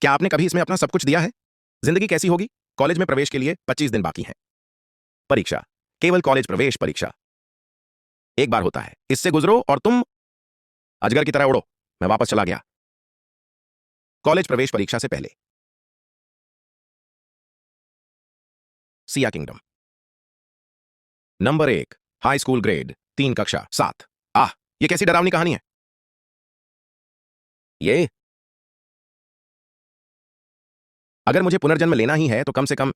क्या आपने कभी इसमें अपना सब कुछ दिया है? जिंदगी कैसी होगी? कॉलेज में प्रवेश के लिए 25 दिन बाकी हैं। परीक्षा, केवल कॉलेज प्रवेश परीक्षा एक बार होता है, इससे गुजरो और तुम अजगर की तरह उड़ो। मैं वापस चला गया। कॉलेज प्रवेश परीक्षा से पहले Siya kingdom. Number 1, high school grade 3 कक्षा 7। आह, ये कैसी डरावनी कहानी है। ये अगर मुझे पुनर्जन्म लेना ही है तो कम से कम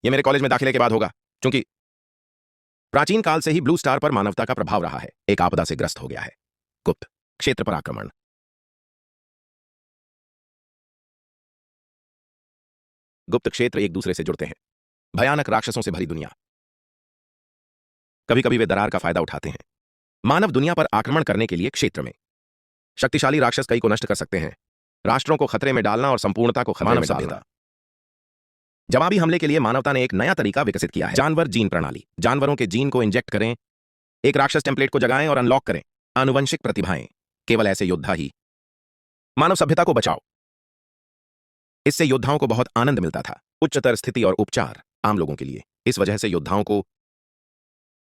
ये मेरे कॉलेज में दाखिले के बाद होगा, क्योंकि प्राचीन काल से ही ब्लू स्टार पर मानवता का प्रभाव रहा है। एक आपदा से ग्रस्त हो गया है। गुप्त क्षेत्र पर आक्रमण। गुप्त क्षेत्र एक दूसरे से जुड़ते हैं। भयानक राक्षसों से भरी दुनिया। कभी कभी वे दरार का फायदा उठाते हैं मानव दुनिया पर आक्रमण करने के लिए। क्षेत्र में शक्तिशाली राक्षस कई को नष्ट कर सकते हैं, राष्ट्रों को खतरे में डालना और संपूर्णता को खतरे में डालना। जवाबी हमले के लिए मानवता ने एक नया तरीका विकसित किया है, जानवर जीन प्रणाली। जानवरों के जीन को इंजेक्ट करें, एक राक्षस टेम्पलेट को जगाएं और अनलॉक करें आनुवंशिक प्रतिभाएं। केवल ऐसे योद्धा ही मानव सभ्यता को बचाओ। इससे योद्धाओं को बहुत आनंद मिलता था। उच्चतर स्थिति और उपचार आम लोगों के लिए। इस वजह से योद्धाओं को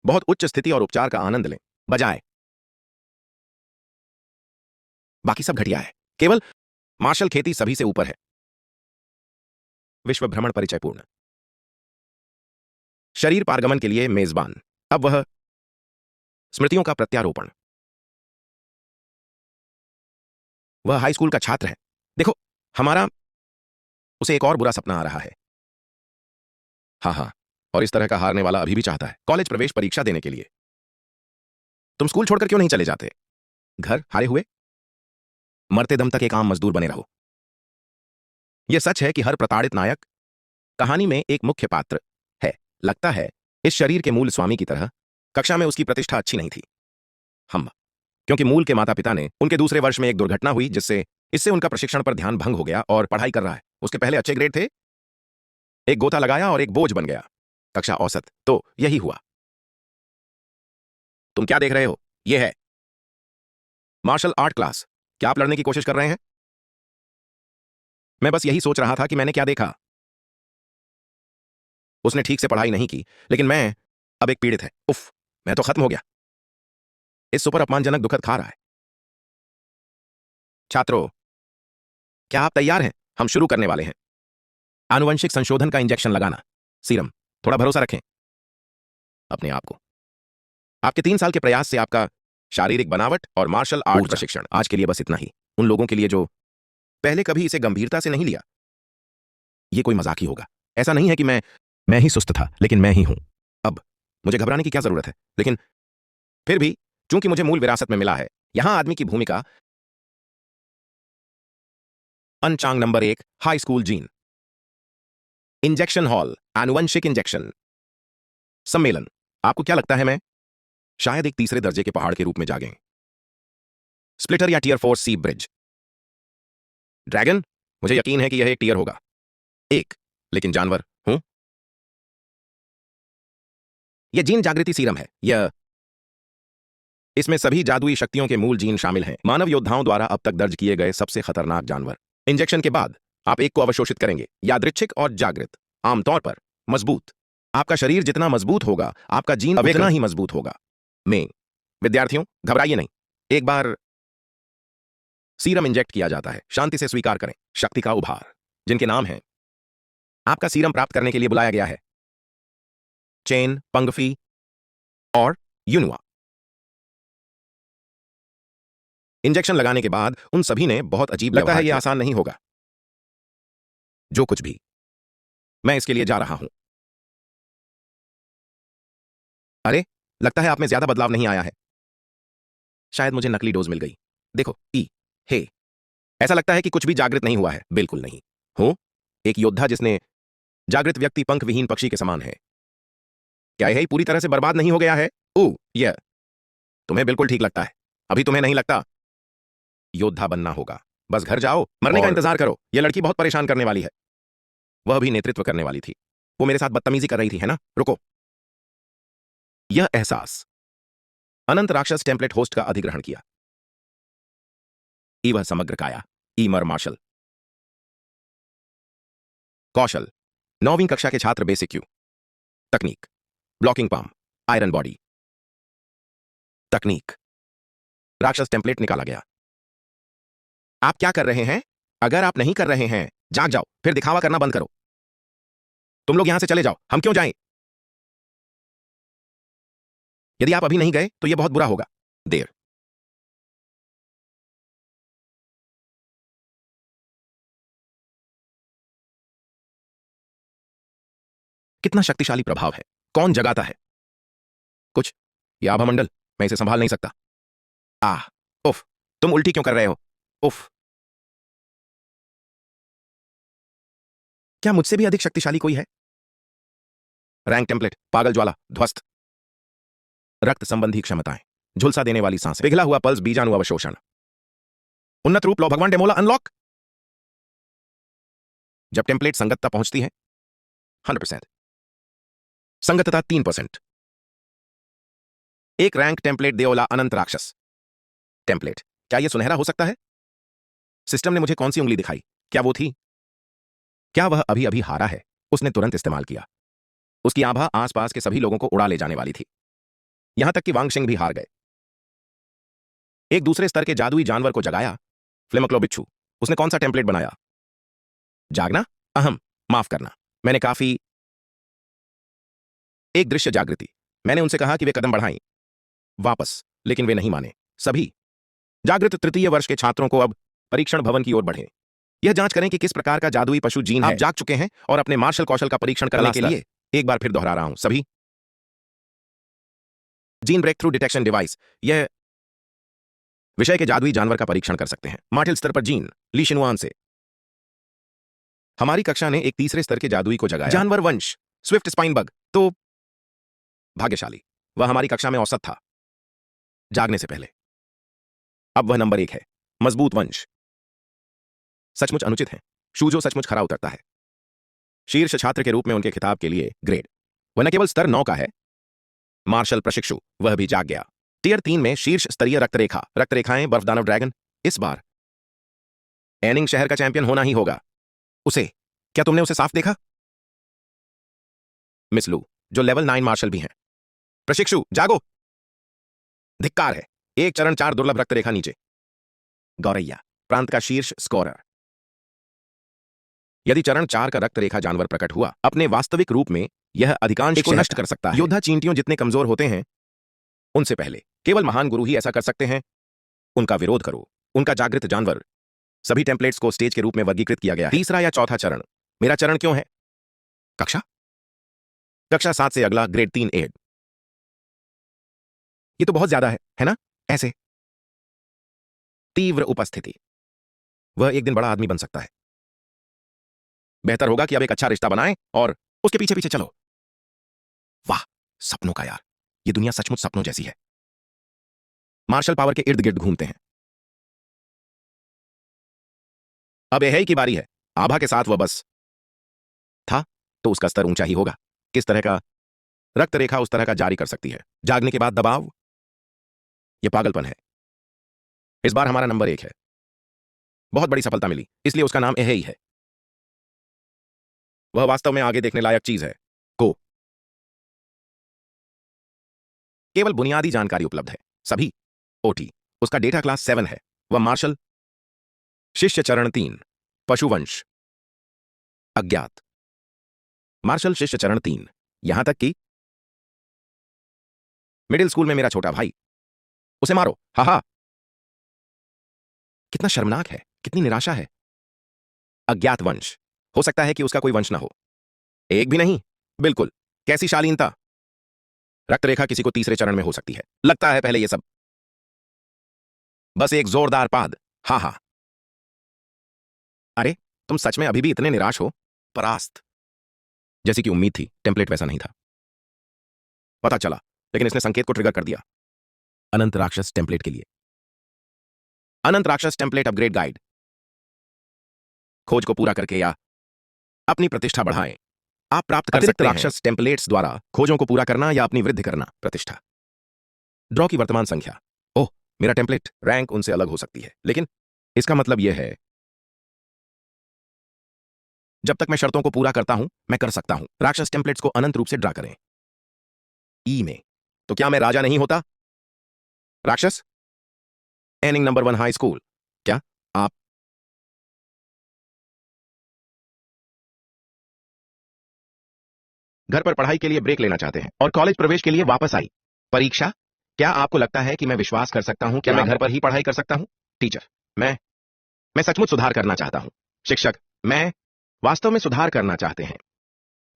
बहुत उच्च स्थिति और उपचार का आनंद लें, बजाय बाकी सब घटिया है। केवल मार्शल खेती सभी से ऊपर है। विश्व भ्रमण परिचयपूर्ण। शरीर पारगमन के लिए मेजबान। अब वह स्मृतियों का प्रत्यारोपण। वह हाई स्कूल का छात्र है। देखो, हमारा उसे एक और बुरा सपना आ रहा है। हाँ, और इस तरह का हारने वाला अभी भी चाहता है कॉलेज प्रवेश परीक्षा देने के लिए। तुम स्कूल छोड़कर क्यों नहीं चले जाते? घर हारे हुए? मरते दम तक एक आम मजदूर बने रहो। यह सच है कि हर प्रताड़ित नायक कहानी में एक मुख्य पात्र है। लगता है इस शरीर के मूल स्वामी की तरह कक्षा में उसकी प्रतिष्ठा अच्छी नहीं थी। हम क्योंकि मूल के माता पिता ने उनके दूसरे वर्ष में एक दुर्घटना हुई जिससे इससे उनका प्रशिक्षण पर ध्यान भंग हो गया और पढ़ाई कर रहा है। उसके पहले अच्छे ग्रेड थे, एक गोता लगाया और एक बोझ बन गया। कक्षा औसत। तो यही हुआ। तुम क्या देख रहे हो? यह है मार्शल आर्ट क्लास। क्या आप लड़ने की कोशिश कर रहे हैं? मैं बस यही सोच रहा था कि मैंने क्या देखा। उसने ठीक से पढ़ाई नहीं की, लेकिन मैं अब एक पीड़ित है। उफ, मैं तो खत्म हो गया। इस सुपर अपमानजनक दुखद खा रहा है। छात्रों, क्या आप तैयार हैं? हम शुरू करने वाले हैं। आनुवंशिक संशोधन का इंजेक्शन लगाना। सीरम। थोड़ा भरोसा रखें अपने आप को। आपके 3 साल के प्रयास से आपका शारीरिक बनावट और मार्शल आर्ट प्रशिक्षण। आज के लिए बस इतना ही। उन लोगों के लिए जो पहले कभी इसे गंभीरता से नहीं लिया, यह कोई मजाक ही होगा। ऐसा नहीं है कि मैं ही सुस्त था, लेकिन मैं ही हूं। अब मुझे घबराने की क्या जरूरत है? लेकिन फिर भी, चूंकि मुझे मूल विरासत में मिला है, यहां आदमी की भूमिका अनचांग। Number 1, high school gene. Injection hall, आनुवंशिक इंजेक्शन सम्मेलन। आपको क्या लगता है मैं शायद एक तीसरे दर्जे के पहाड़ के रूप में जागे? स्प्लिटर या टियर 4 सी ब्रिज। ड्रैगन। मुझे यकीन है कि यह एक टियर होगा। एक, लेकिन जानवर हूं। यह जीन जागृति सीरम है। यह इसमें सभी जादुई शक्तियों के मूल जीन शामिल हैं। मानव योद्धाओं द्वारा अब तक दर्ज किए गए सबसे खतरनाक जानवर। इंजेक्शन के बाद आप एक को अवशोषित करेंगे। यादृच्छिक और जागृत। आमतौर पर मजबूत। आपका शरीर जितना मजबूत होगा, आपका जीन उतना ही मजबूत होगा। में विद्यार्थियों, घबराइए नहीं। एक बार सीरम इंजेक्ट किया जाता है, शांति से स्वीकार करें शक्ति का उभार, जिनके नाम हैं आपका सीरम प्राप्त करने के लिए बुलाया गया है। चेन, पंगफी और यूनुआ। इंजेक्शन लगाने के बाद उन सभी ने बहुत अजीब लगता है। यह आसान नहीं होगा। जो कुछ भी मैं इसके लिए जा रहा हूं। अरे, लगता है आप में ज्यादा बदलाव नहीं आया है। शायद मुझे नकली डोज मिल गई। देखो, हे, ऐसा लगता है कि कुछ भी जागृत नहीं हुआ है। बिल्कुल नहीं। हो एक योद्धा जिसने जागृत व्यक्ति पंख विहीन पक्षी के समान है। क्या यही पूरी तरह से बर्बाद नहीं हो गया है? यह तुम्हें बिल्कुल ठीक लगता है। अभी तुम्हें नहीं लगता? योद्धा बनना होगा। बस घर जाओ, मरने का इंतजार करो। यह लड़की बहुत परेशान करने वाली है। वह भी नेतृत्व करने वाली थी। वो मेरे साथ बदतमीजी कर रही थी, है ना? रुको। यह एहसास। अनंत राक्षस टेम्पलेट होस्ट का अधिग्रहण किया। वह समग्र काया। ईमर मार्शल। कौशल 9वीं कक्षा के छात्र बेसिक क्यू। तकनीक ब्लॉकिंग पाम, आयरन बॉडी। तकनीक राक्षस टेम्पलेट निकाला गया। आप क्या कर रहे हैं? अगर आप नहीं कर रहे हैं, जाग जाओ, फिर दिखावा करना बंद करो। तुम लोग यहां से चले जाओ। हम क्यों जाएं? यदि आप अभी नहीं गए तो यह बहुत बुरा होगा। देर। कितना शक्तिशाली प्रभाव है। कौन जगाता है? कुछ। यह आभामंडल, मैं इसे संभाल नहीं सकता। आह। उफ। तुम उल्टी क्यों कर रहे हो? उफ। क्या मुझसे भी अधिक शक्तिशाली कोई है? रैंक टेम्पलेट, पागल ज्वाला, ध्वस्त। रक्त संबंधी क्षमताएं, झुलसा देने वाली सांसें, पिघला हुआ पल्स, बीजाणु अवशोषण। उन्नत रूप, लौ भगवान डेमोला अनलॉक। जब टेम्पलेट संगतता पहुंचती है 100%, संगतता 3%। एक रैंक टेम्पलेट देओला अनंत राक्षस टेम्पलेट। क्या यह सुनहरा हो सकता है? सिस्टम ने मुझे कौन सी उंगली दिखाई? क्या वो थी? क्या वह अभी अभी हारा है? उसने तुरंत इस्तेमाल किया। उसकी आभा आसपास के सभी लोगों को उड़ा ले जाने वाली थी, यहां तक कि वांगशिंग भी हार गए। एक दूसरे स्तर के जादुई जानवर को जगाया। फ्लेमक्लो बिच्छू। उसने कौन सा टेम्पलेट बनाया? जागना। अहम। माफ करना, मैंने काफी। एक दृश्य जागृति। मैंने उनसे कहा कि वे कदम बढ़ाएं वापस, लेकिन वे नहीं माने। सभी जागृत तृतीय वर्ष के छात्रों को अब परीक्षण भवन की ओर बढ़े। यह जांच करें कि किस प्रकार का जादुई पशु जीन है। आप जाग चुके हैं और अपने मार्शल कौशल का परीक्षण करने के लिए एक बार फिर दोहरा रहा हूं। सभी gene breakthrough detection device यह विषय के जादुई जानवर का परीक्षण कर सकते हैं। मार्टिल स्तर पर जीन ली शिनुआन से। हमारी कक्षा ने एक तीसरे स्तर के जादुई को जगाया। जानवर वंश स्विफ्ट स्पाइन बग। तो भाग्यशाली, वह हमारी कक्षा में औसत था जागने से पहले। अब वह नंबर 1 है। मजबूत वंश सचमुच अनुचित है। शूजो सचमुच खरा उतरता है। शीर्ष छात्र के रूप में उनके खिताब के लिए ग्रेड। वह न केवल स्तर 9 का है, मार्शल प्रशिक्षु, वह भी जाग गया। टियर 3 में शीर्ष स्तरीय रक्तरेखा। रक्तरेखाएं बर्फदानव ड्रैगन। इस बार एनिंग शहर का चैंपियन होना ही होगा। उसे, क्या तुमने उसे साफ देखा? मिस लू, जो लेवल 9 मार्शल भी हैं। प्रशिक्षु जागो। धिक्कार है। एक चरण 4 दुर्लभ रक्तरेखा नीचे। गौरैया, प्रांत का शीर्ष स्कोरर। यदि चरण 4 का रक्तरेखा जानवर प्रकट हुआ, अपने वास्तविक रूप में यह अधिकांश को नष्ट कर सकता है। योद्धा चींटियों जितने कमजोर होते हैं, उनसे पहले केवल महान गुरु ही ऐसा कर सकते हैं। उनका विरोध करो। उनका जागृत जानवर। सभी टेम्पलेट्स को स्टेज के रूप में वर्गीकृत किया गया है। तीसरा या चौथा चरण। मेरा चरण क्यों है? कक्षा कक्षा 7 से अगला ग्रेड 3 एड। ये तो बहुत ज्यादा है ना? ऐसे तीव्र उपस्थिति। वह एक दिन बड़ा आदमी बन सकता है। बेहतर होगा कि अब एक अच्छा रिश्ता बनाएं और उसके पीछे पीछे चलो। वाह, सपनों का यार, ये दुनिया सचमुच सपनों जैसी है। मार्शल पावर के इर्द गिर्द घूमते हैं। अब एहई की बारी है। आभा के साथ वह बस था, तो उसका स्तर ऊंचा ही होगा। किस तरह का रक्त रेखा उस तरह का जारी कर सकती है। जागने के बाद दबाव, यह पागलपन है। इस बार हमारा नंबर 1 है। बहुत बड़ी सफलता मिली, इसलिए उसका नाम एहई है। वह वास्तव में आगे देखने लायक चीज है। को केवल बुनियादी जानकारी उपलब्ध है। सभी ओटी। उसका डेटा क्लास 7 है। वह मार्शल शिष्य चरण 3 पशुवंश अज्ञात। मार्शल शिष्य चरण 3, यहां तक कि मिडिल स्कूल में मेरा छोटा भाई। उसे मारो। हाहा। कितना शर्मनाक है, कितनी निराशा है। अज्ञात वंश। हो सकता है कि उसका कोई वंश ना हो। एक भी नहीं। बिल्कुल। कैसी शालीनता। रक्तरेखा किसी को तीसरे चरण में हो सकती है। लगता है पहले यह सब बस एक जोरदार पाद। हा हा। अरे, तुम सच में अभी भी इतने निराश हो? परास्त। जैसी कि उम्मीद थी, टेम्पलेट वैसा नहीं था। पता चला, लेकिन इसने संकेत को ट्रिगर कर दिया। अनंत राक्षस टेम्पलेट के लिए। अनंत राक्षस टेम्पलेट अपग्रेड गाइड। खोज को पूरा करके या अपनी प्रतिष्ठा बढ़ाएं। आप प्राप्त कर सकते हैं राक्षस टेम्पलेट्स द्वारा खोजों को पूरा करना या अपनी वृद्धि करना। प्रतिष्ठा। ड्रॉ की वर्तमान संख्या। ओह, मेरा टेम्पलेट रैंक उनसे अलग हो सकती है, लेकिन इसका मतलब यह है जब तक मैं शर्तों को पूरा करता हूं मैं कर सकता हूं। राक्षस टेम्पलेट्स को अनंत रूप से ड्रा करें। ई में तो क्या मैं राजा नहीं होता? राक्षस एनिंग नंबर 1 हाई स्कूल। क्या आप घर पर पढ़ाई के लिए ब्रेक लेना चाहते हैं और कॉलेज प्रवेश के लिए वापस आई परीक्षा? क्या आपको लगता है कि मैं विश्वास कर सकता हूं कि मैं घर पर ही पढ़ाई कर सकता हूं? टीचर मैं सचमुच सुधार करना चाहता हूं। शिक्षक मैं वास्तव में सुधार करना चाहते हैं।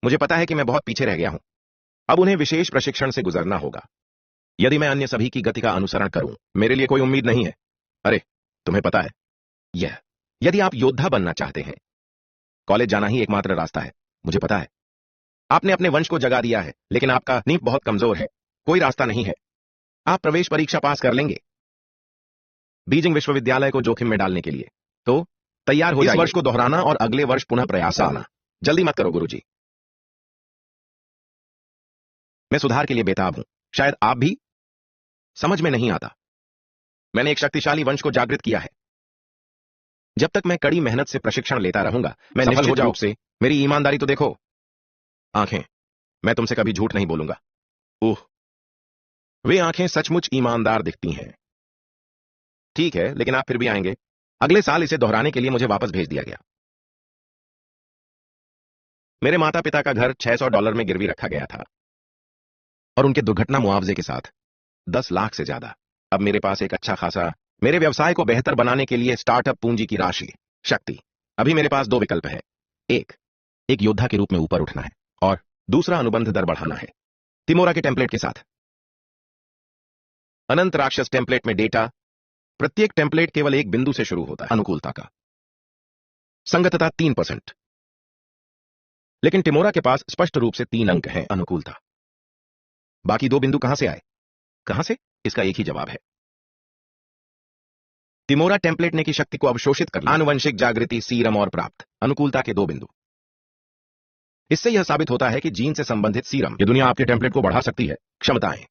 मुझे पता है कि मैं बहुत पीछे रह गया हूं। अब उन्हें विशेष प्रशिक्षण से गुजरना होगा। यदि मैं अन्य सभी की गति का अनुसरण करूं मेरे लिए कोई उम्मीद नहीं है। अरे तुम्हें पता है यह यदि आप योद्धा बनना चाहते हैं कॉलेज जाना ही एकमात्र रास्ता है। मुझे पता है आपने अपने वंश को जगा दिया है लेकिन आपका नींव बहुत कमजोर है। कोई रास्ता नहीं है। आप प्रवेश परीक्षा पास कर लेंगे बीजिंग विश्वविद्यालय को जोखिम में डालने के लिए। तो तैयार हो जाइए। इस वर्ष को दोहराना और अगले वर्ष पुनः प्रयास करना। जल्दी मत करो गुरुजी। मैं सुधार के लिए बेताब हूं। शायद आप भी। समझ में नहीं आता। मैंने एक शक्तिशाली वंश को जागृत किया है। जब तक मैं कड़ी मेहनत से प्रशिक्षण लेता रहूंगा मैं निश्चित हो जाऊं। से मेरी ईमानदारी तो देखो। आंखें मैं तुमसे कभी झूठ नहीं बोलूंगा। ओह वे आंखें सचमुच ईमानदार दिखती हैं। ठीक है लेकिन आप फिर भी आएंगे। अगले साल इसे दोहराने के लिए मुझे वापस भेज दिया गया। मेरे माता पिता का घर $600 में गिरवी रखा गया था और उनके दुर्घटना मुआवजे के साथ 10 लाख से ज्यादा। अब मेरे पास एक अच्छा खासा मेरे व्यवसाय को बेहतर बनाने के लिए स्टार्टअप पूंजी की राशि शक्ति। अभी मेरे पास 2 विकल्प है। एक योद्धा के रूप में ऊपर उठना है और दूसरा अनुबंध दर बढ़ाना है तिमोरा के टेम्पलेट के साथ। अनंत राक्षस टेम्पलेट में डेटा प्रत्येक टेम्पलेट केवल एक बिंदु से शुरू होता है। अनुकूलता का संगतता 3%। लेकिन टिमोरा के पास स्पष्ट रूप से 3 अंक हैं। अनुकूलता बाकी 2 बिंदु कहां से आए? कहां से? इसका एक ही जवाब है। तिमोरा टेम्पलेट ने की शक्ति को अवशोषित कर लिया। आनुवंशिक जागृति सीरम और प्राप्त अनुकूलता के 2 बिंदु। इससे यह साबित होता है कि जीन से संबंधित सीरम ये दुनिया आपके टेम्पलेट को बढ़ा सकती है। क्षमताएं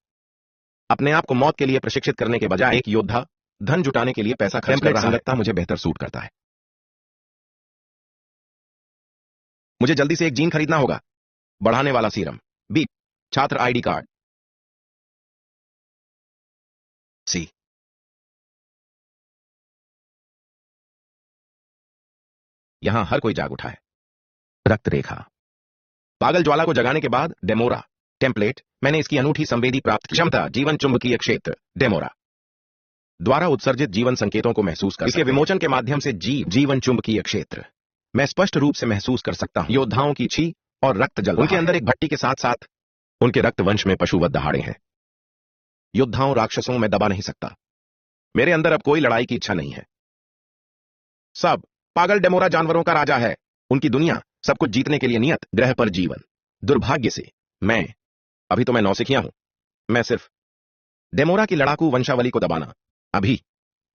अपने आप को मौत के लिए प्रशिक्षित करने के बजाय एक योद्धा धन जुटाने के लिए पैसा खर्च कर रहा है। संगतता मुझे बेहतर सूट करता है। मुझे जल्दी से एक जीन खरीदना होगा। बढ़ाने वाला सीरम। बी छात्र आईडी कार्ड। सी यहां हर कोई जाग उठा है। रक्त रेखा पागल ज्वाला को जगाने के बाद डेमोरा टेम्पलेट मैंने इसकी अनूठी संवेदी प्राप्त क्षमता जीवन चुंबकीय क्षेत्र डेमोरा द्वारा उत्सर्जित जीवन संकेतों को महसूस कर इसके विमोचन के माध्यम से जीवन चुंबकीय क्षेत्र मैं स्पष्ट रूप से महसूस कर सकता हूं। योद्धाओं की छी और रक्त जल उनके अंदर एक भट्टी के साथ साथ उनके रक्त वंश में पशुवत दहाड़े हैं। योद्धाओं राक्षसों में दबा नहीं सकता। मेरे अंदर अब कोई लड़ाई की इच्छा नहीं है। सब पागल डेमोरा जानवरों का राजा है। उनकी दुनिया सब कुछ जीतने के लिए नियत ग्रह पर जीवन। दुर्भाग्य से मैं अभी तो मैं नौसिखिया हूं। मैं सिर्फ डेमोरा की लड़ाकू वंशावली को दबाना। अभी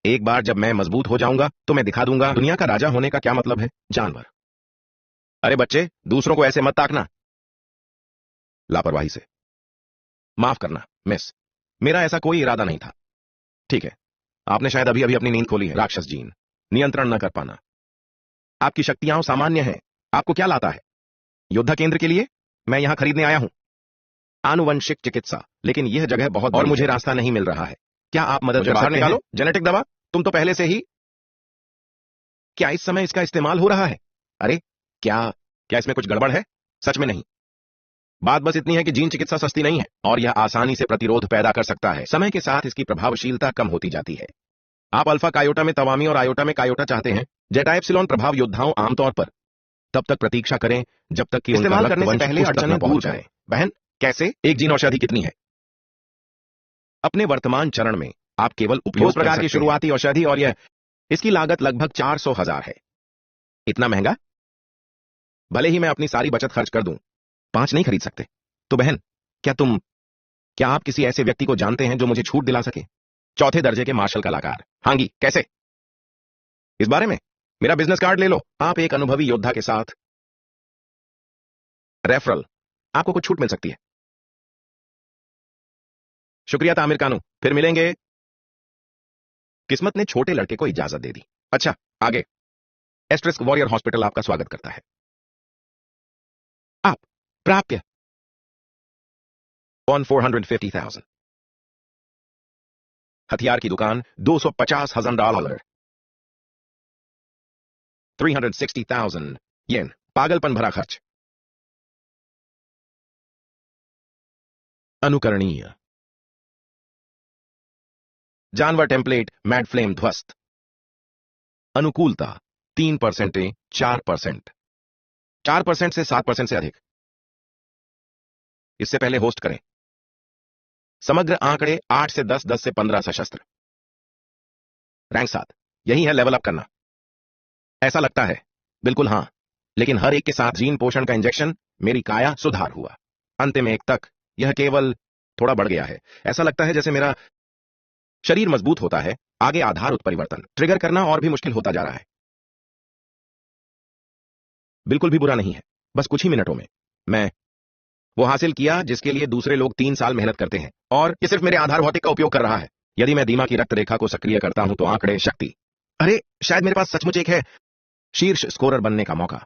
एक बार जब मैं मजबूत हो जाऊंगा तो मैं दिखा दूंगा दुनिया का राजा होने का क्या मतलब है। जानवर अरे बच्चे दूसरों को ऐसे मत ताकना। लापरवाही से माफ करना मिस। मेरा ऐसा कोई इरादा नहीं था। ठीक है आपने शायद अभी अभी अपनी नींद खोली है। राक्षस जीन नियंत्रण न कर पाना। आपकी शक्तियां सामान्य हैं। आपको क्या लाता है? योद्धा केंद्र के लिए मैं यहां खरीदने आया हूं आनुवंशिक चिकित्सा। लेकिन यह जगह बहुत और मुझे रास्ता नहीं मिल रहा है। क्या आप मदद कर बाहर निकालो? जेनेटिक दवा तुम तो पहले से ही। क्या इस समय इसका इस्तेमाल हो रहा है? अरे क्या क्या इसमें कुछ गड़बड़ है? सच में नहीं। बात बस इतनी है कि जीन चिकित्सा सस्ती नहीं है और यह आसानी से प्रतिरोध पैदा कर सकता है। समय के साथ इसकी प्रभावशीलता कम होती जाती है। आप अल्फा कायोटा में तवामी और आयोटा में कायोटा चाहते हैं। जेटा एप्सिलॉन प्रभाव योद्धाओं आमतौर पर तब तक प्रतीक्षा करें जब तक कि इस्तेमाल करने से पहले अड़चनें दूर जाएं। बहन कैसे? एक जीन औषधि कितनी है? अपने वर्तमान चरण में आप केवल उपयोग प्रकार की शुरुआती औषधि और यह इसकी लागत लगभग 400,000 है। इतना महंगा? भले ही मैं अपनी सारी बचत खर्च कर दूं 5 नहीं खरीद सकते। तो बहन क्या आप किसी ऐसे व्यक्ति को जानते हैं जो मुझे छूट दिला सके? चौथे दर्जे के मार्शल कलाकार। हांगी कैसे? इस बारे में मेरा बिजनेस कार्ड ले लो। आप एक अनुभवी योद्धा के साथ रेफरल आपको कुछ छूट मिल सकती है। शुक्रिया तामिर कानू फिर मिलेंगे। किस्मत ने छोटे लड़के को इजाजत दे दी। अच्छा आगे एस्ट्रिस्क वॉरियर हॉस्पिटल आपका स्वागत करता है। प्राप्य 450,000। हथियार की दुकान $250,000। 360,000 येन। पागलपन भरा खर्च। अनुकरणीय। जानवर टेम्पलेट मैड फ्लेम ध्वस्त। अनुकूलता 3% 4%। 4% से 7% से अधिक। इससे पहले होस्ट करें। समग्र आंकड़े 8 से 10, 10 से 15 सशस्त्र। रैंक 7। यही है लेवल अप करना। ऐसा लगता है, बिल्कुल हां, लेकिन हर एक के साथ जीन पोषण का इंजेक्शन मेरी काया सुधार हुआ। अंतिम एक तक यह केवल थोड़ा बढ़ गया है। ऐसा लगता है जैसे मेरा शरीर मजबूत होता है। आगे आधार उत्परिवर्तन ट्रिगर करना और भी मुश्किल होता जा रहा है। बिल्कुल भी बुरा नहीं है। बस कुछ ही मिनटों में मैं वो हासिल किया जिसके लिए दूसरे लोग 3 साल मेहनत करते हैं, और ये सिर्फ मेरे आधार भौतिक का उपयोग कर रहा है। यदि मैं दीमा की रक्त रेखा को सक्रिय करता हूं तो आंकड़े शक्ति। अरे शायद मेरे पास सचमुच एक है शीर्ष स्कोरर बनने का मौका।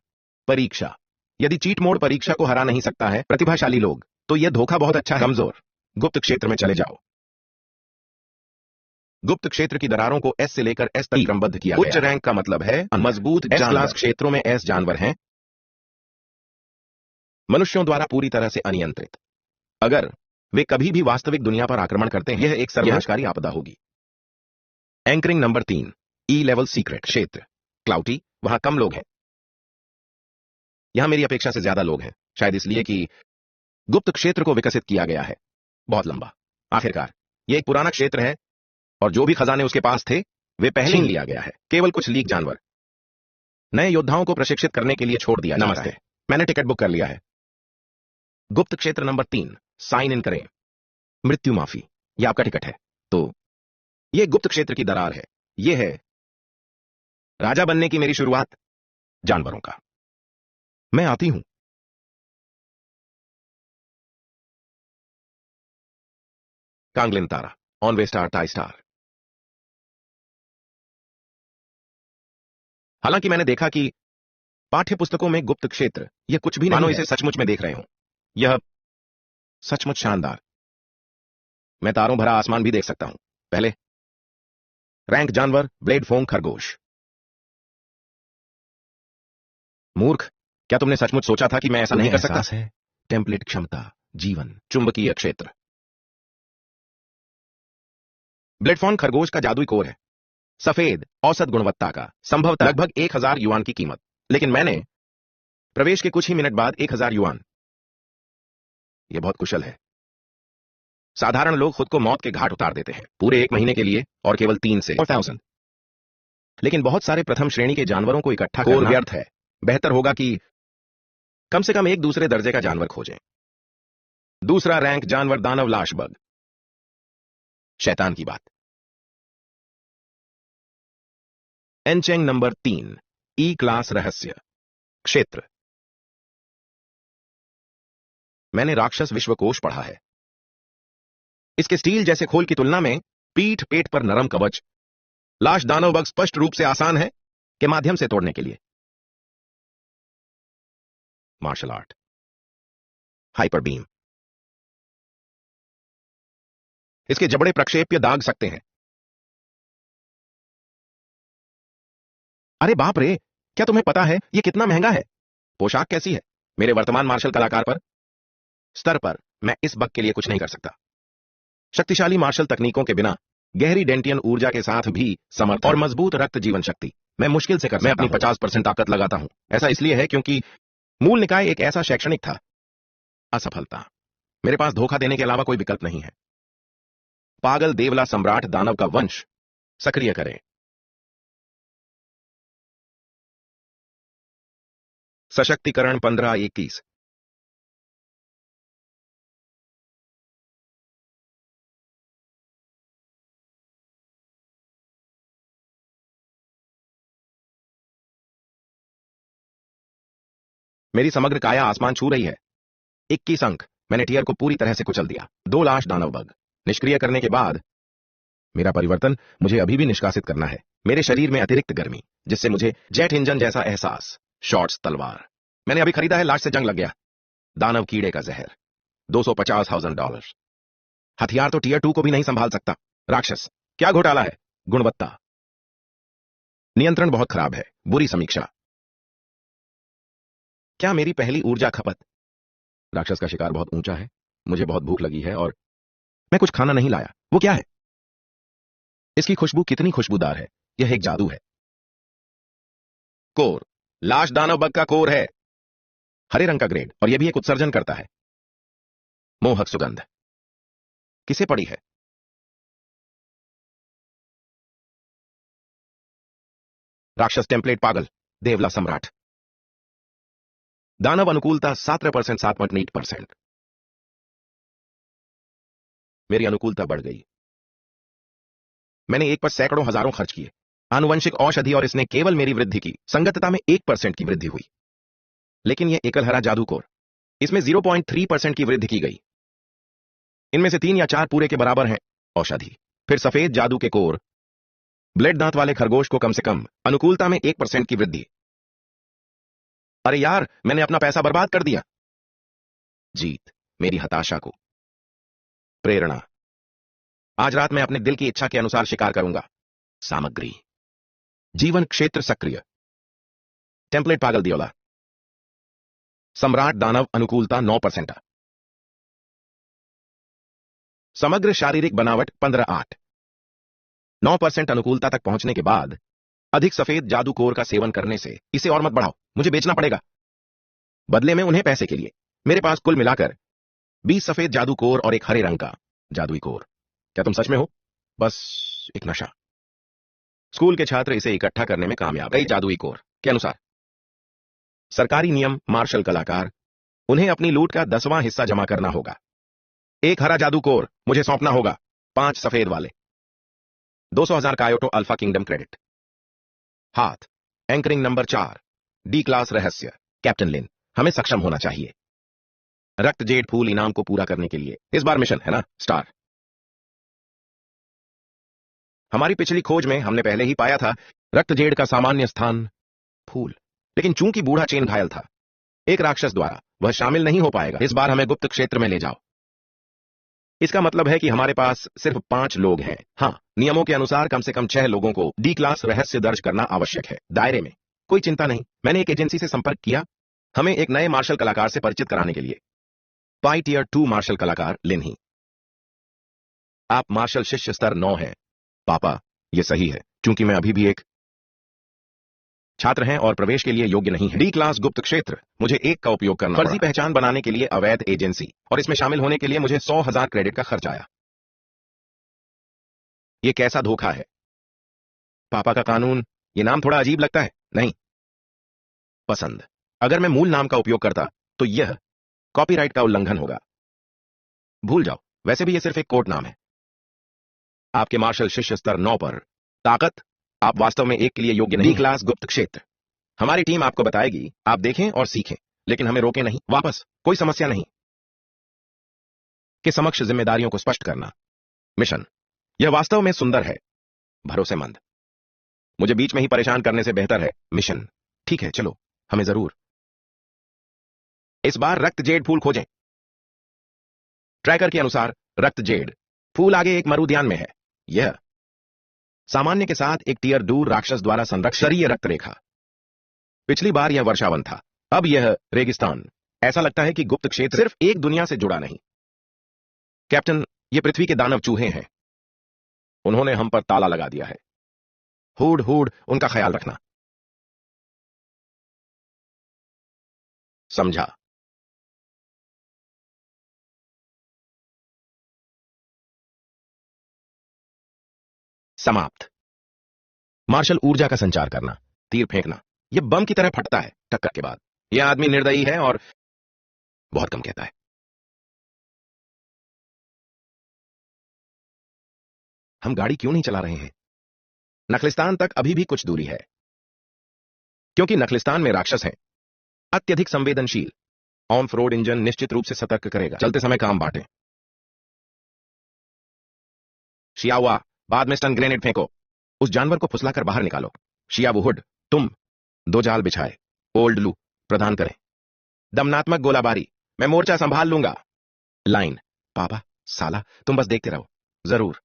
परीक्षा। यदि चीट मोड परीक्षा को हरा नहीं सकता है प्रतिभाशाली लोग, तो यह धोखा बहुत अच्छा है। कमजोर। गुप्त क्षेत्र में चले जाओ। गुप्त क्षेत्र की दरारों को एस से लेकर एस तक क्रमबद्ध किया गया। उच्च रैंक का मतलब है मजबूत एस क्लास क्षेत्रों में एस जानवर हैं, मनुष्यों द्वारा पूरी तरह से अनियंत्रित। अगर वे कभी भी वास्तविक दुनिया पर आक्रमण करते हैं, यह एक सर्वनाशकारी आपदा होगी। Anchoring number 3। ई लेवल सीक्रेट क्षेत्र। क्लाउटी। वहां कम लोग हैं। यहां मेरी अपेक्षा से ज्यादा लोग हैं, शायद इसलिए कि गुप्त क्षेत्र को विकसित किया गया है। बहुत लंबा। आखिरकार यह एक पुराना क्षेत्र है, और जो भी खजाने उसके पास थे वे पहले ही लिया गया है। केवल कुछ लीक जानवर नए योद्धाओं को प्रशिक्षित करने के लिए छोड़ दिया जाता है। मैंने टिकट बुक कर लिया है। गुप्त क्षेत्र नंबर 3। साइन इन करें। मृत्यु माफी। यह आपका टिकट है। तो यह गुप्त क्षेत्र की दरार है। यह है राजा बनने की मेरी शुरुआत। जानवरों का मैं आती हूं। कांगलिन तारा। ऑनवे स्टार टाई स्टार। हालांकि मैंने देखा कि पाठ्य पुस्तकों में गुप्त क्षेत्र यह कुछ भी नहीं मानो इसे सचमुच में देख रहे हो। यह सचमुच शानदार। मैं तारों भरा आसमान भी देख सकता हूं। पहले रैंक जानवर ब्लेड फोंग खरगोश। मूर्ख, क्या तुमने सचमुच सोचा था कि मैं ऐसा नहीं कर सकता? है टेम्पलेट क्षमता जीवन चुंबकीय क्षेत्र। ब्लेडफॉन खरगोश का जादुई कोर है। सफेद औसत गुणवत्ता का, संभवतः लगभग 1000 युआन की कीमत। लेकिन मैंने प्रवेश के कुछ ही मिनट बाद 1000 युआन। यह बहुत कुशल है। साधारण लोग खुद को मौत के घाट उतार देते हैं पूरे 1 महीने के लिए, और केवल 3 से 4000। लेकिन बहुत सारे प्रथम श्रेणी के जानवरों को इकट्ठा करना व्यर्थ है। बेहतर होगा कि कम से कम एक दूसरे दर्जे का जानवर खोजें। दूसरा रैंक जानवर दानव लाश बग। शैतान की बात। एनचेंग नंबर 3। ई क्लास रहस्य क्षेत्र। मैंने राक्षस विश्वकोश पढ़ा है। इसके स्टील जैसे खोल की तुलना में पीठ पेट पर नरम कवच लाश दानव बग स्पष्ट रूप से आसान है के माध्यम से तोड़ने के लिए। Martial art. Hyper beam. इसके जबड़े प्रक्षेप्य दाग सकते हैं। अरे बाप रे, क्या तुम्हें पता है यह कितना महंगा है? पोशाक कैसी है? मेरे वर्तमान मार्शल कलाकार पर स्तर पर मैं इस बग के लिए कुछ नहीं कर सकता। शक्तिशाली मार्शल तकनीकों के बिना गहरी डेंटियन ऊर्जा के साथ भी समर्थ और मजबूत रक्त जीवन शक्ति मैं मुश्किल से कर सकता हूं। मैं अपनी 50% ताकत लगाता हूं। ऐसा इसलिए है क्योंकि मूल निकाय एक ऐसा शैक्षणिक था। असफलता। मेरे पास धोखा देने के अलावा कोई विकल्प नहीं है। पागल देवला सम्राट दानव का वंश सक्रिय करें। सशक्तिकरण 15-21। मेरी समग्र काया आसमान छू रही है। 21 अंक। मैंने टियर को पूरी तरह से कुचल दिया। 2 लाश दानव बग निष्क्रिय करने के बाद मेरा परिवर्तन मुझे अभी भी निष्कासित करना है। मेरे शरीर में अतिरिक्त गर्मी, जिससे मुझे जेट इंजन जैसा एहसास। शॉर्ट्स तलवार। मैंने अभी खरीदा है, लाश से जंग लग गया। दानव कीड़े का जहर, $250,000। हथियार तो टीयर 2 को भी नहीं संभाल सकता। राक्षस, क्या घोटाला है। गुणवत्ता, नियंत्रण बहुत खराब है। बुरी समीक्षा। क्या मेरी पहली ऊर्जा खपत। राक्षस का शिकार बहुत ऊंचा है, मुझे बहुत भूख लगी है और मैं कुछ खाना नहीं लाया। वो क्या है। इसकी खुशबू कितनी खुशबूदार है। यह एक जादू है। कोर, लाश दानव बग का कोर है। हरे रंग का ग्रेड, और यह भी एक उत्सर्जन करता है। मोहक सुगंध। किसे पड़ी है। राक्षस टेम्पलेट पागल, देवला सम्राट। दानव अनुकूलता 17%, 7.8%। मेरी अनुकूलता बढ़ गई। मैंने एक पर सैकड़ों हजारों खर्च किए। आनुवंशिक औषधि, और इसने केवल मेरी वृद्धि की। संगतता में 1% की वृद्धि हुई। लेकिन यह एकल हरा जादू कोर, इसमें 0.3% की वृद्धि की गई। इनमें से 3 या 4 पूरे के बराबर हैं। औषधि, फिर सफेद जादू के कोर, ब्लेड दांत वाले खरगोश को कम से कम अनुकूलता में 1% की वृद्धि। अरे यार, मैंने अपना पैसा बर्बाद कर दिया। जीत, मेरी हताशा को प्रेरणा। आज रात मैं अपने दिल की इच्छा के अनुसार शिकार करूंगा। सामग्री, जीवन क्षेत्र सक्रिय। टेम्पलेट पागल दियोला। सम्राट दानव अनुकूलता 9%। समग्र शारीरिक बनावट 15/8। 9% अनुकूलता तक पहुंचने के बाद अधिक सफेद जादू कोर का सेवन करने से इसे और मत बढ़ाओ, मुझे बेचना पड़ेगा। बदले में उन्हें पैसे के लिए मेरे पास कुल मिलाकर 20 सफेद जादू कोर और एक हरे रंग का जादुई कोर। क्या तुम सच में हो। बस एक नशा। स्कूल के छात्र इसे इकट्ठा करने में कामयाब रहे। जादुई कोर के अनुसार सरकारी नियम, मार्शल कलाकार, उन्हें अपनी लूट का 10वां हिस्सा जमा करना होगा। एक हरा जादू कोर मुझे सौंपना होगा। 5 सफेद वाले। 200,000 कायोटो अल्फा किंगडम क्रेडिट। हाथ, एंकरिंग नंबर 4, डी क्लास रहस्य। कैप्टन लिन, हमें सक्षम होना चाहिए। रक्त जेड फूल इनाम को पूरा करने के लिए इस बार मिशन है ना, स्टार। हमारी पिछली खोज में हमने पहले ही पाया था रक्त जेड का सामान्य स्थान फूल, लेकिन चूंकि बूढ़ा चेन घायल था एक राक्षस द्वारा, वह शामिल नहीं हो पाएगा। इस बार हमें गुप्त क्षेत्र में ले जाओ। इसका मतलब है कि हमारे पास सिर्फ 5 लोग हैं। हां, नियमों के अनुसार कम से कम 6 लोगों को डी क्लास रहस्य दर्ज करना आवश्यक है। दायरे में कोई चिंता नहीं, मैंने एक एजेंसी से संपर्क किया हमें एक नए मार्शल कलाकार से परिचित कराने के लिए। पाई टियर 2 मार्शल कलाकार लिन ही। आप मार्शल शिष्य स्तर 9 हैं। पापा, यह सही है, क्योंकि मैं अभी भी एक छात्र हैं और प्रवेश के लिए योग्य नहीं है। डी क्लास गुप्त क्षेत्र, मुझे 1 का उपयोग करना फर्जी पहचान बनाने के लिए अवैध एजेंसी, और इसमें शामिल होने के लिए मुझे 100,000 क्रेडिट का खर्च आया। यह कैसा धोखा है। पापा का कानून, यह नाम थोड़ा अजीब लगता है, नहीं। पसंद, अगर मैं मूल नाम का उपयोग करता तो यह कॉपीराइट का उल्लंघन होगा। भूल जाओ, वैसे भी यह सिर्फ एक कोर्ट नाम है। आपके मार्शल शिष्य स्तर 9 पर ताकत, आप वास्तव में 1 के लिए योग्य नहीं। डी क्लास गुप्त क्षेत्र, हमारी टीम आपको बताएगी, आप देखें और सीखें, लेकिन हमें रोके नहीं। वापस, कोई समस्या नहीं। के समक्ष जिम्मेदारियों को स्पष्ट करना। मिशन, यह वास्तव में सुंदर है, भरोसेमंद। मुझे बीच में ही परेशान करने से बेहतर है मिशन। ठीक है, चलो, हमें जरूर। इस बार रक्त जेड फूल खोजें। ट्रैकर के अनुसार रक्त जेड फूल आगे एक मरुद्यान में है। यह सामान्य के साथ एक टियर दूर राक्षस द्वारा संरक्षणीय रक्त रेखा। पिछली बार यह वर्षावन था, अब यह रेगिस्तान। ऐसा लगता है कि गुप्त क्षेत्र सिर्फ एक दुनिया से जुड़ा नहीं। कैप्टन, ये पृथ्वी के दानव चूहे हैं। उन्होंने हम पर ताला लगा दिया है। हुड हुड, उनका ख्याल रखना। समझा। समाप्त। मार्शल ऊर्जा का संचार करना, तीर फेंकना। यह बम की तरह फटता है टक्कर के बाद। यह आदमी निर्दयी है और बहुत कम कहता है। हम गाड़ी क्यों नहीं चला रहे हैं। नखलिस्तान तक अभी भी कुछ दूरी है, क्योंकि नखलिस्तान में राक्षस हैं, अत्यधिक संवेदनशील। ऑफ रोड इंजन निश्चित रूप से सतर्क करेगा। चलते समय काम बांटें। शियावा, बाद में स्टन ग्रेनेड फेंको। उस जानवर को फुसलाकर बाहर निकालो। शियावुहुड, तुम 2 जाल बिछाए। ओल्ड लू प्रदान करें। दमनात्मक गोलाबारी, मैं मोर्चा संभाल लूंगा। लाइन, पापा, साला, तुम बस देखते रहो। जरूर।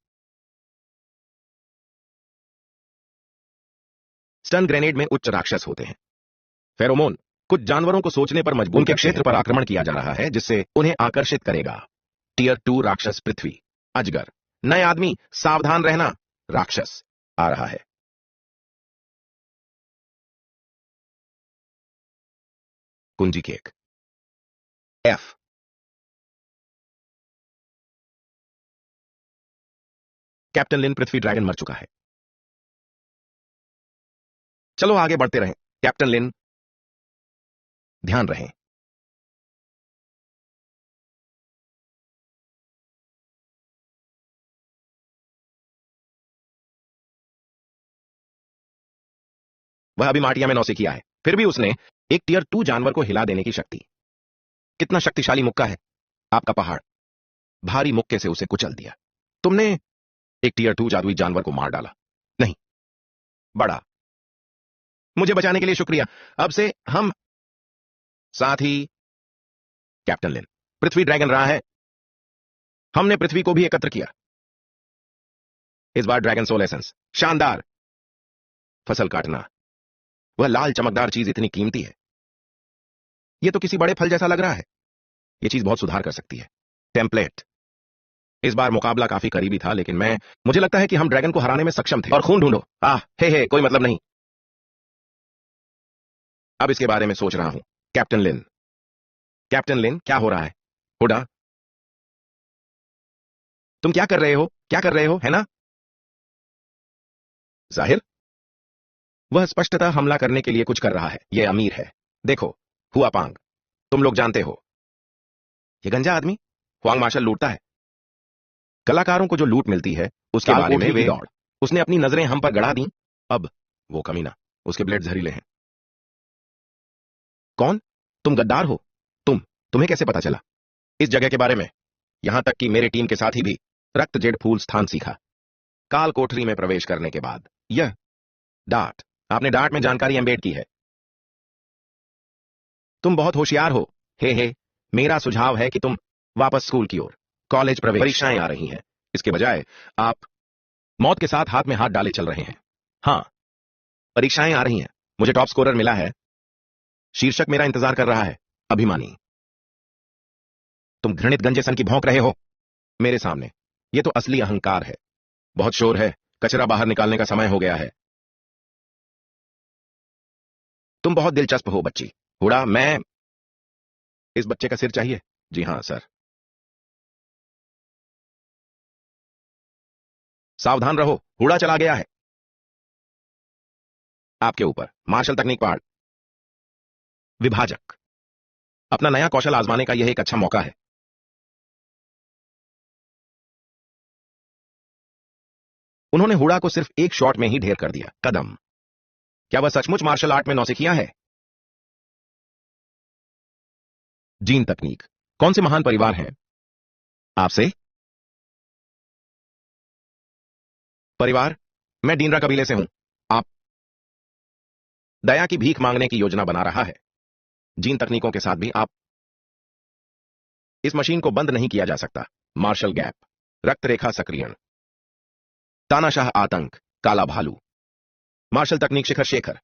स्टन ग्रेनेड में उच्च राक्षस होते हैं। फेरोमोन कुछ जानवरों को सोचने पर मजबूर, उनके क्षेत्र पर आक्रमण किया जा रहा है जिससे उन्हें आकर्षित करेगा। टियर 2 राक्षस पृथ्वी, अजगर, नए आदमी, सावधान रहना, राक्षस आ रहा है। कुंजी केक। एफ। कैप्टन लिन पृथ्वी ड्रैगन मर चुका है। चलो आगे बढ़ते रहें। कैप्टन लिन, ध्यान रहें। वह अभी माटिया में नौसिखिया है, फिर भी उसने एक टियर 2 जानवर को हिला देने की शक्ति। कितना शक्तिशाली मुक्का है आपका पहाड़। भारी मुक्के से उसे कुचल दिया। तुमने एक टियर 2 जादुई जानवर को मार डाला। नहीं, बड़ा। मुझे बचाने के लिए शुक्रिया। अब से हम साथ ही। कैप्टन लिन, पृथ्वी ड्रैगन रहा है। हमने पृथ्वी को भी एकत्र किया। इस बार ड्रैगन सोल एसेंस, शानदार। फसल काटना। वह लाल चमकदार चीज इतनी कीमती है। यह तो किसी बड़े फल जैसा लग रहा है। यह चीज बहुत सुधार कर सकती है। टेम्पलेट। इस बार मुकाबला काफी करीबी था, लेकिन मुझे लगता है कि हम ड्रैगन को हराने में सक्षम थे। और खून ढूंढो। हे कोई मतलब नहीं। अब इसके बारे में सोच रहा हूं। कैप्टन लिन। कैप्टन लिन, क्या हो रहा है? हुडा, तुम क्या कर रहे हो? क्या कर रहे हो, है ना? जाहिर, वह स्पष्टतः हमला करने के लिए कुछ कर रहा है। यह अमीर है। देखो, हुआ पांग, तुम लोग जानते हो। यह गंजा आदमी हुआंग मार्शल लूटता है। कलाकारों को जो लूट मिलती है उसके बारे में वे दौड़। उसने अपनी नजरें हम पर गड़ा दी। अब वो कमीना, उसके ब्लेड जहरीले हैं। कौन? तुम गद्दार हो। तुम्हें कैसे पता चला इस जगह के बारे में? यहां तक कि मेरे टीम के साथी भी रक्त जेड फूल स्थान सीखा। काल कोठरी में प्रवेश करने के बाद यह डार्ट, आपने डार्ट में जानकारी एम्बेड की है। तुम बहुत होशियार हो। हे, मेरा सुझाव है कि तुम वापस स्कूल की ओर। कॉलेज प्रवेश परीक्षाएं आ रही हैं। इसके बजाय आप मौत के साथ हाथ में हाथ डाले चल रहे हैं। हां, परीक्षाएं आ रही हैं। मुझे टॉप स्कोरर मिला है। शीर्षक मेरा इंतजार कर रहा है। अभिमानी। तुम घृणित गंजे सन की भौंक रहे हो मेरे सामने। यह तो असली अहंकार है। बहुत शोर है। कचरा बाहर निकालने का समय हो गया है। तुम बहुत दिलचस्प हो बच्ची। हुडा, मैं इस बच्चे का सिर चाहिए। जी हां सर। सावधान रहो, हुडा चला गया है। आपके ऊपर मार्शल तकनीक पहाड़। विभाजक। अपना नया कौशल आजमाने का यह एक अच्छा मौका है। उन्होंने हुडा को सिर्फ एक शॉट में ही ढेर कर दिया। कदम। क्या वह सचमुच मार्शल आर्ट में नौसिखिया है? जीन तकनीक। कौन से महान परिवार हैं आपसे? परिवार? मैं डीनरा कबीले से हूं। आप? दया की भीख मांगने की योजना बना रहा है। जीन तकनीकों के साथ भी आप? इस मशीन को बंद नहीं किया जा सकता। Martial gap. रक्त रेखा सक्रियण। तानाशाह आतंक। काला भालू। मार्शल तकनीक शिखर शेखर।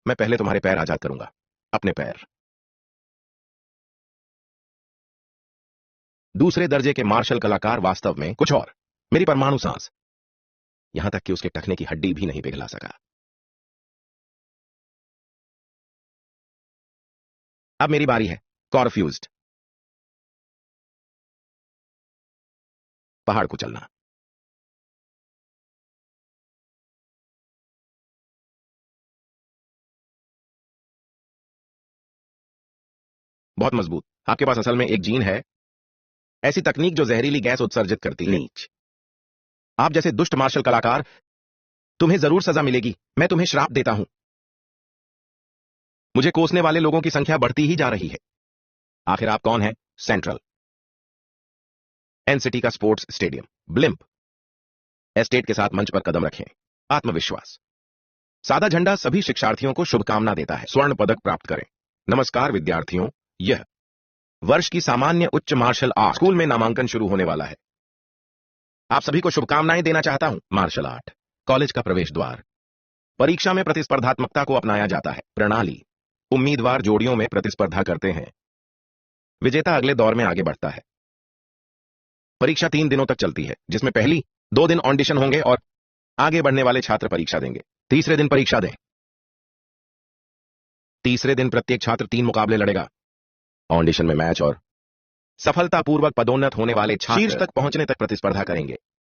मैं पहले तुम्हारे पैर आजाद करूंगा। अपने पैर। दूसरे दर्जे के मार्शल कलाकार वास्तव में कुछ और। मेरी परमाणु सांस। यहां तक कि उसके टखने की हड्डी भी नहीं पिघला सका। अब मेरी बारी है। कॉरफ्यूज्ड। पहाड़ को चलना। बहुत मजबूत। आपके पास असल में एक जीन है। ऐसी तकनीक जो जहरीली गैस उत्सर्जित करती है। नीच। आप जैसे दुष्ट मार्शल कलाकार, तुम्हें जरूर सजा मिलेगी। मैं तुम्हें श्राप देता हूं। मुझे कोसने वाले लोगों की संख्या बढ़ती ही जा रही है। आखिर आप कौन हैं? सेंट्रल एनसिटी का स्पोर्ट्स स्टेडियम। ब्लिम्प। एस्टेट के साथ मंच पर कदम रखें। आत्मविश्वास। सादा झंडा सभी शिक्षार्थियों को शुभकामना देता है। स्वर्ण पदक प्राप्त करें। नमस्कार विद्यार्थियों, यह वर्ष की सामान्य उच्च मार्शल आर्ट स्कूल में नामांकन शुरू होने वाला है। आप सभी को शुभकामनाएं देना चाहता हूं। मार्शल आर्ट कॉलेज का प्रवेश द्वार। परीक्षा में प्रतिस्पर्धात्मकता को अपनाया जाता है। प्रणाली उम्मीदवार जोड़ियों में प्रतिस्पर्धा करते हैं। विजेता अगले दौर में आगे बढ़ता है। परीक्षा 3 दिनों तक चलती है, जिसमें पहली 2 दिन ऑडिशन होंगे और आगे बढ़ने वाले छात्र परीक्षा देंगे। तीसरे दिन परीक्षा दें। तीसरे दिन प्रत्येक छात्र 3 मुकाबले लड़ेगा। ऑडिशन में मैच और सफलतापूर्वक पदोन्नत होने वाले छात्र शीर्ष तक पहुंचने तक प्रतिस्पर्धा करेंगे।